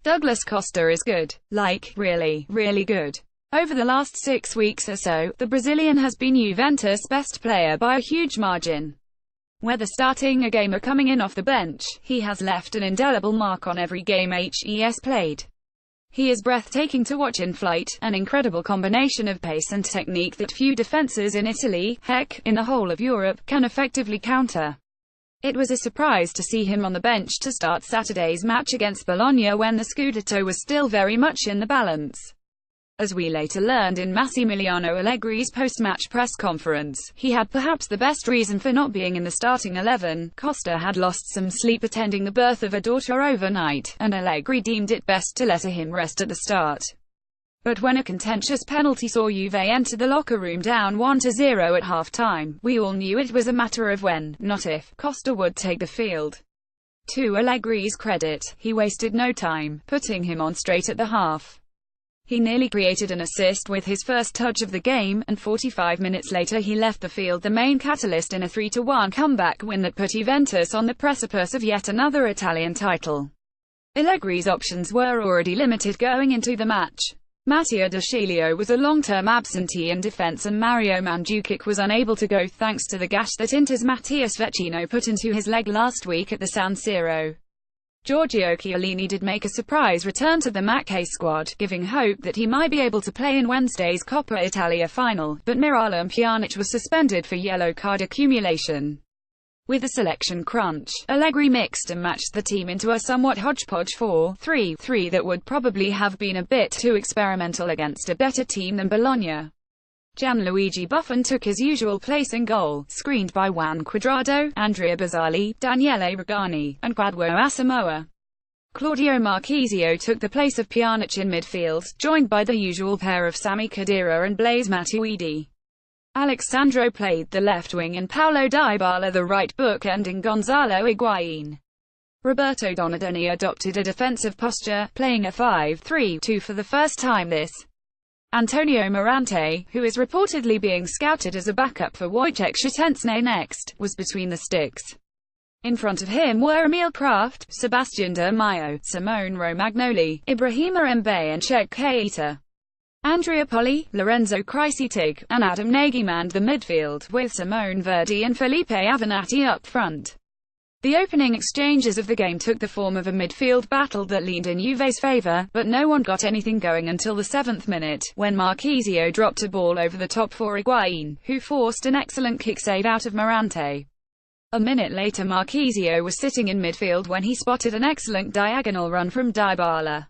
Douglas Costa is good. Like, really, really good. Over the last 6 weeks or so, the Brazilian has been Juventus' best player by a huge margin. Whether starting a game or coming in off the bench, he has left an indelible mark on every game he's played. He is breathtaking to watch in flight, an incredible combination of pace and technique that few defenses in Italy, heck, in the whole of Europe, can effectively counter. It was a surprise to see him on the bench to start Saturday's match against Bologna when the Scudetto was still very much in the balance. As we later learned in Massimiliano Allegri's post-match press conference, he had perhaps the best reason for not being in the starting 11. Costa had lost some sleep attending the birth of a daughter overnight, and Allegri deemed it best to let him rest at the start. But when a contentious penalty saw Juve enter the locker room down 1-0 at half-time, we all knew it was a matter of when, not if, Costa would take the field. To Allegri's credit, he wasted no time, putting him on straight at the half. He nearly created an assist with his first touch of the game, and 45 minutes later he left the field the main catalyst in a 3-1 comeback win that put Juventus on the precipice of yet another Italian title. Allegri's options were already limited going into the match. Matteo De Sciglio was a long-term absentee in defense and Mario Mandzukic was unable to go thanks to the gash that Inter's Mattias Vecino put into his leg last week at the San Siro. Giorgio Chiellini did make a surprise return to the Maccabi squad, giving hope that he might be able to play in Wednesday's Coppa Italia final, but Miralem Pjanic was suspended for yellow card accumulation. With a selection crunch, Allegri mixed and matched the team into a somewhat hodgepodge 4-3-3 that would probably have been a bit too experimental against a better team than Bologna. Gianluigi Buffon took his usual place in goal, screened by Juan Cuadrado, Andrea Bazzali, Daniele Rugani, and Kwadwo Asamoah. Claudio Marchisio took the place of Pjanic in midfield, joined by the usual pair of Sami Khedira and Blaise Matuidi. Alexandro played the left wing and Paulo Dybala the right book, ending Gonzalo Higuain. Roberto Donadoni adopted a defensive posture, playing a 5-3-2 for the first time this. Antonio Mirante, who is reportedly being scouted as a backup for Wojciech Szczęsny next, was between the sticks. In front of him were Emil Kraft, Sebastian De Maio, Simone Romagnoli, Ibrahima Mbaye and Cheick Keita. Andrea Poli, Lorenzo Krejci and Adam Nagy manned the midfield, with Simone Verdi and Felipe Avenatti up front. The opening exchanges of the game took the form of a midfield battle that leaned in Juve's favour, but no one got anything going until the 7th minute, when Marchisio dropped a ball over the top for Higuain, who forced an excellent kick save out of Mirante. A minute later Marchisio was sitting in midfield when he spotted an excellent diagonal run from Dybala.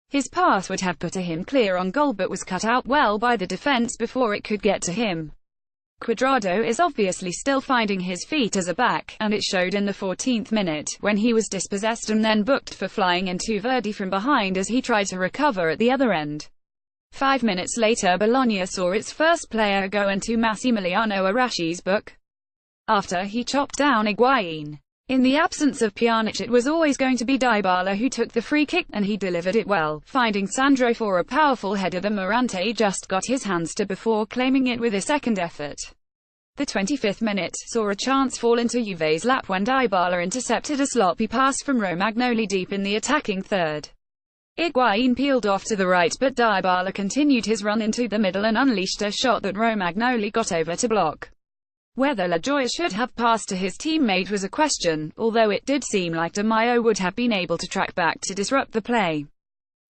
His pass would have put him clear on goal but was cut out well by the defence before it could get to him. Cuadrado is obviously still finding his feet as a back, and it showed in the 14th minute, when he was dispossessed and then booked for flying into Verdi from behind as he tried to recover at the other end. 5 minutes later Bologna saw its first player go into Massimiliano Arachi's book, after he chopped down Higuain. In the absence of Pjanic it was always going to be Dybala who took the free kick, and he delivered it well, finding Sandro for a powerful header that Mirante just got his hands to before claiming it with a second effort. The 25th minute saw a chance fall into Juve's lap when Dybala intercepted a sloppy pass from Romagnoli deep in the attacking third. Higuain peeled off to the right but Dybala continued his run into the middle and unleashed a shot that Romagnoli got over to block. Whether La Gioia should have passed to his teammate was a question, although it did seem like De Maio would have been able to track back to disrupt the play.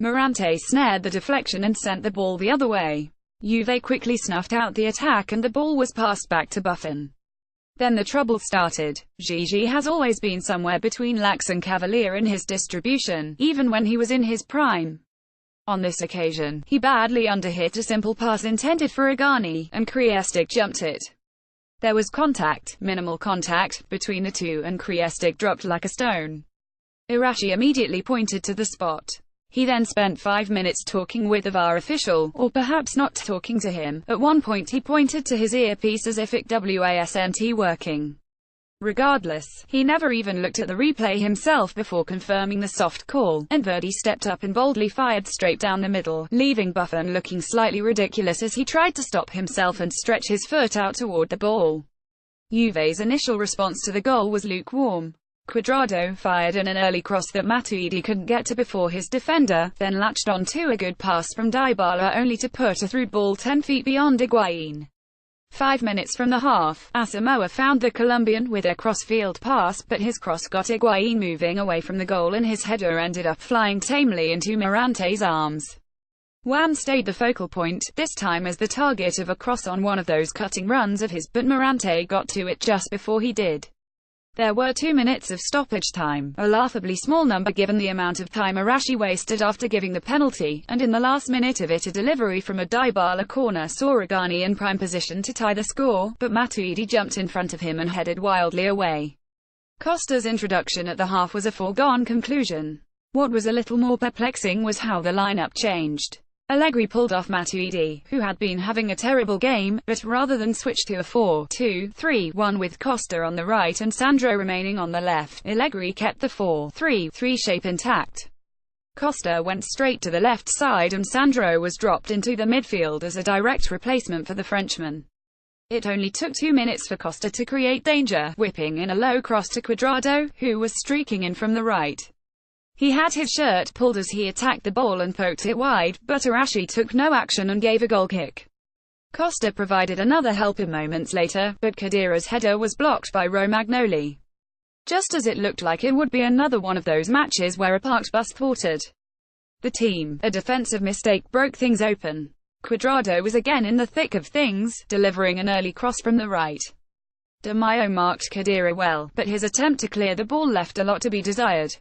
Mirante snared the deflection and sent the ball the other way. Juve quickly snuffed out the attack and the ball was passed back to Buffon. Then the trouble started. Gigi has always been somewhere between lax and cavalier in his distribution, even when he was in his prime. On this occasion, he badly underhit a simple pass intended for Rugani, and Krejci jumped it. There was contact, minimal contact, between the two and Krejci dropped like a stone. Arachi immediately pointed to the spot. He then spent 5 minutes talking with the VAR official, or perhaps not talking to him. At one point he pointed to his earpiece as if it wasn't working. Regardless, he never even looked at the replay himself before confirming the soft call, and Verdi stepped up and boldly fired straight down the middle, leaving Buffon looking slightly ridiculous as he tried to stop himself and stretch his foot out toward the ball. Juve's initial response to the goal was lukewarm. Cuadrado fired in an early cross that Matuidi couldn't get to before his defender, then latched on to a good pass from Dybala only to put a through ball 10 feet beyond Higuain. 5 minutes from the half, Asamoah found the Colombian with a cross-field pass, but his cross got Higuain moving away from the goal and his header ended up flying tamely into Morante's arms. Juan stayed the focal point, this time as the target of a cross on one of those cutting runs of his, but Morante got to it just before he did. There were 2 minutes of stoppage time, a laughably small number given the amount of time Arashi wasted after giving the penalty, and in the last minute of it a delivery from a Dybala corner saw Regani in prime position to tie the score, but Matuidi jumped in front of him and headed wildly away. Costa's introduction at the half was a foregone conclusion. What was a little more perplexing was how the lineup changed. Allegri pulled off Matuidi, who had been having a terrible game, but rather than switch to a 4-2-3-1 with Costa on the right and Sandro remaining on the left, Allegri kept the 4-3-3 shape intact. Costa went straight to the left side and Sandro was dropped into the midfield as a direct replacement for the Frenchman. It only took 2 minutes for Costa to create danger, whipping in a low cross to Cuadrado, who was streaking in from the right. He had his shirt pulled as he attacked the ball and poked it wide, but Arashi took no action and gave a goal kick. Costa provided another helper moments later, but Khedira's header was blocked by Romagnoli. Just as it looked like it would be another one of those matches where a parked bus thwarted the team, a defensive mistake broke things open. Cuadrado was again in the thick of things, delivering an early cross from the right. De Maio marked Khedira well, but his attempt to clear the ball left a lot to be desired.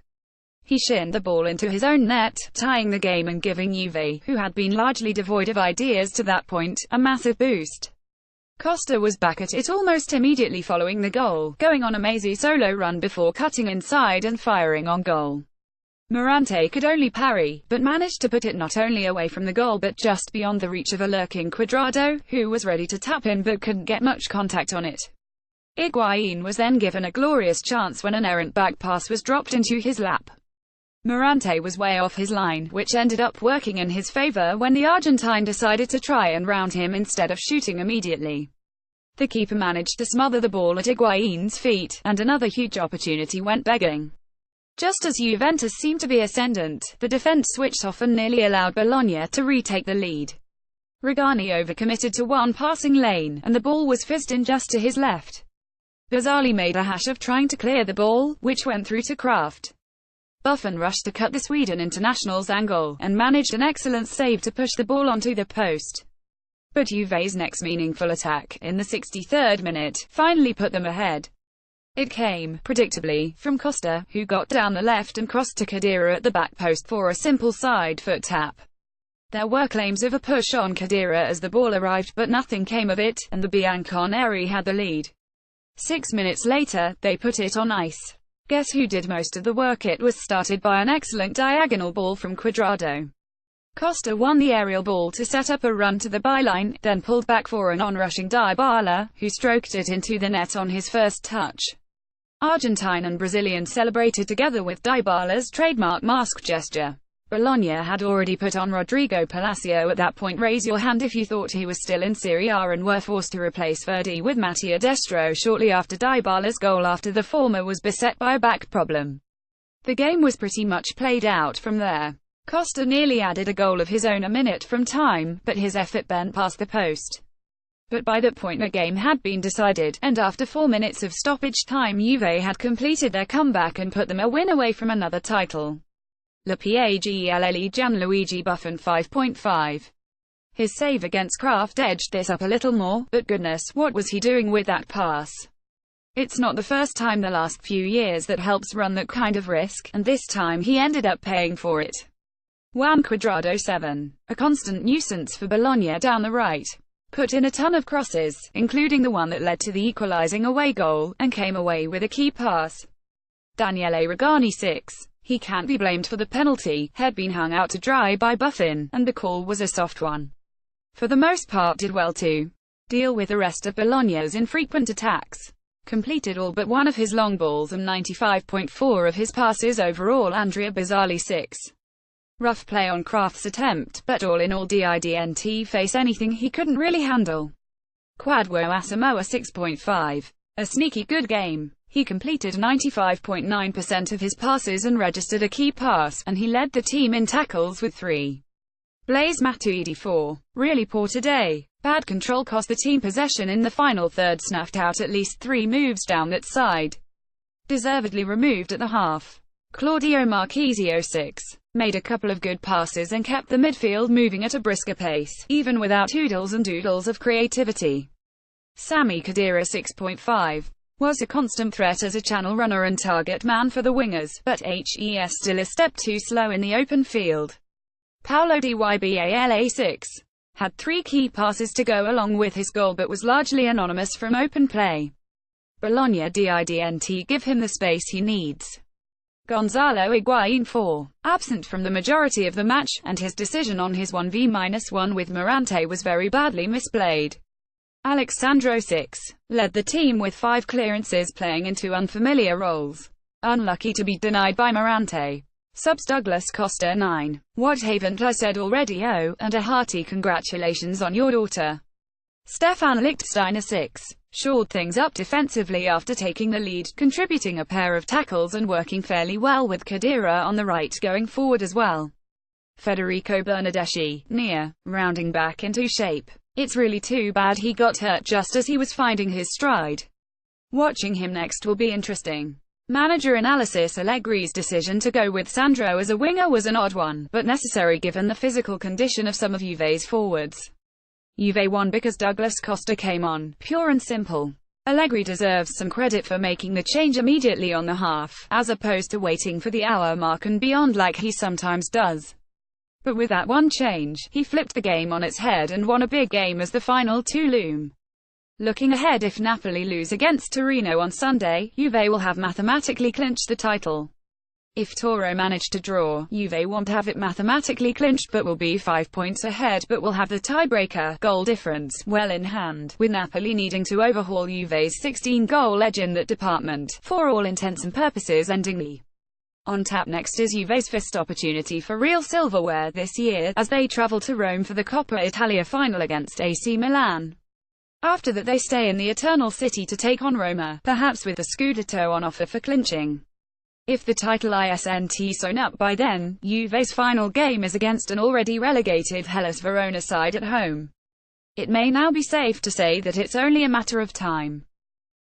He shinned the ball into his own net, tying the game and giving Juve, who had been largely devoid of ideas to that point, a massive boost. Costa was back at it almost immediately following the goal, going on a mazy solo run before cutting inside and firing on goal. Morante could only parry, but managed to put it not only away from the goal but just beyond the reach of a lurking Cuadrado, who was ready to tap in but couldn't get much contact on it. Higuain was then given a glorious chance when an errant back pass was dropped into his lap. Morante was way off his line, which ended up working in his favor when the Argentine decided to try and round him instead of shooting immediately. The keeper managed to smother the ball at Higuain's feet, and another huge opportunity went begging. Just as Juventus seemed to be ascendant, the defense switched off and nearly allowed Bologna to retake the lead. Regani overcommitted to one passing lane, and the ball was fizzed in just to his left. Ghazali made a hash of trying to clear the ball, which went through to Kraft. Buffon rushed to cut the Sweden international's angle, and managed an excellent save to push the ball onto the post. But Juve's next meaningful attack, in the 63rd minute, finally put them ahead. It came, predictably, from Costa, who got down the left and crossed to Khedira at the back post for a simple side foot tap. There were claims of a push on Khedira as the ball arrived, but nothing came of it, and the Bianconeri had the lead. 6 minutes later, they put it on ice. Guess who did most of the work? It was started by an excellent diagonal ball from Cuadrado. Costa won the aerial ball to set up a run to the byline, then pulled back for an on-rushing Dybala, who stroked it into the net on his first touch. Argentine and Brazilian celebrated together with Dybala's trademark mask gesture. Bologna had already put on Rodrigo Palacio at that point. Raise your hand if you thought he was still in Serie A, and were forced to replace Verdi with Mattia Destro shortly after Dybala's goal after the former was beset by a back problem. The game was pretty much played out from there. Costa nearly added a goal of his own a minute from time, but his effort bent past the post. But by that point the game had been decided, and after 4 minutes of stoppage time Juve had completed their comeback and put them a win away from another title. Le Piagle Gianluigi Buffon 5.5. His save against Kraft edged this up a little more, but goodness, what was he doing with that pass? It's not the first time the last few years that helps run that kind of risk, and this time he ended up paying for it. Juan Cuadrado 7. A constant nuisance for Bologna down the right. Put in a ton of crosses, including the one that led to the equalizing away goal, and came away with a key pass. Daniele Regani 6. He can't be blamed for the penalty, had been hung out to dry by Buffon, and the call was a soft one. For the most part did well to deal with the rest of Bologna's infrequent attacks. Completed all but one of his long balls and 95.4 of his passes overall. Andrea Bazzali 6. Rough play on Kraft's attempt, but all in all didn't face anything he couldn't really handle. Kwadwo Asamoah 6.5. A sneaky good game. He completed 95.9% of his passes and registered a key pass, and he led the team in tackles with 3. Blaise Matuidi 4. Really poor today. Bad control cost the team possession in the final third, snuffed out at least 3 moves down that side. Deservedly removed at the half. Claudio Marchisio 6. Made a couple of good passes and kept the midfield moving at a brisker pace, even without toodles and doodles of creativity. Sami Khedira 6.5. Was a constant threat as a channel runner and target man for the wingers, but HES still a step too slow in the open field. Paulo Dybala 6. Had 3 key passes to go along with his goal but was largely anonymous from open play. Bologna didn't give him the space he needs. Gonzalo Higuain 4. Absent from the majority of the match, and his decision on his 1v-1 with Morante was very badly misplayed. Alexandro 6. Led the team with 5 clearances, playing into unfamiliar roles. Unlucky to be denied by Morante. Subs Douglas Costa 9. What haven't I said already? Oh, and a hearty congratulations on your daughter. Stefan Lichtsteiner 6. Shored things up defensively after taking the lead, contributing a pair of tackles and working fairly well with Khedira on the right going forward as well. Federico Bernardeschi, near, rounding back into shape. It's really too bad he got hurt just as he was finding his stride. Watching him next will be interesting. Manager analysis. Allegri's decision to go with Sandro as a winger was an odd one, but necessary given the physical condition of some of Juve's forwards. Juve won because Douglas Costa came on, pure and simple. Allegri deserves some credit for making the change immediately on the half, as opposed to waiting for the hour mark and beyond like he sometimes does. But with that one change, he flipped the game on its head and won a big game as the final 2 loom. Looking ahead, if Napoli lose against Torino on Sunday, Juve will have mathematically clinched the title. If Toro manage to draw, Juve won't have it mathematically clinched but will be 5 points ahead, but will have the tiebreaker goal difference well in hand, with Napoli needing to overhaul Juve's 16-goal edge in that department, for all intents and purposes endingly. On tap next is Juve's first opportunity for real silverware this year, as they travel to Rome for the Coppa Italia final against AC Milan. After that they stay in the Eternal City to take on Roma, perhaps with the Scudetto on offer for clinching. If the title isn't sewn up by then, Juve's final game is against an already relegated Hellas Verona side at home. It may now be safe to say that it's only a matter of time.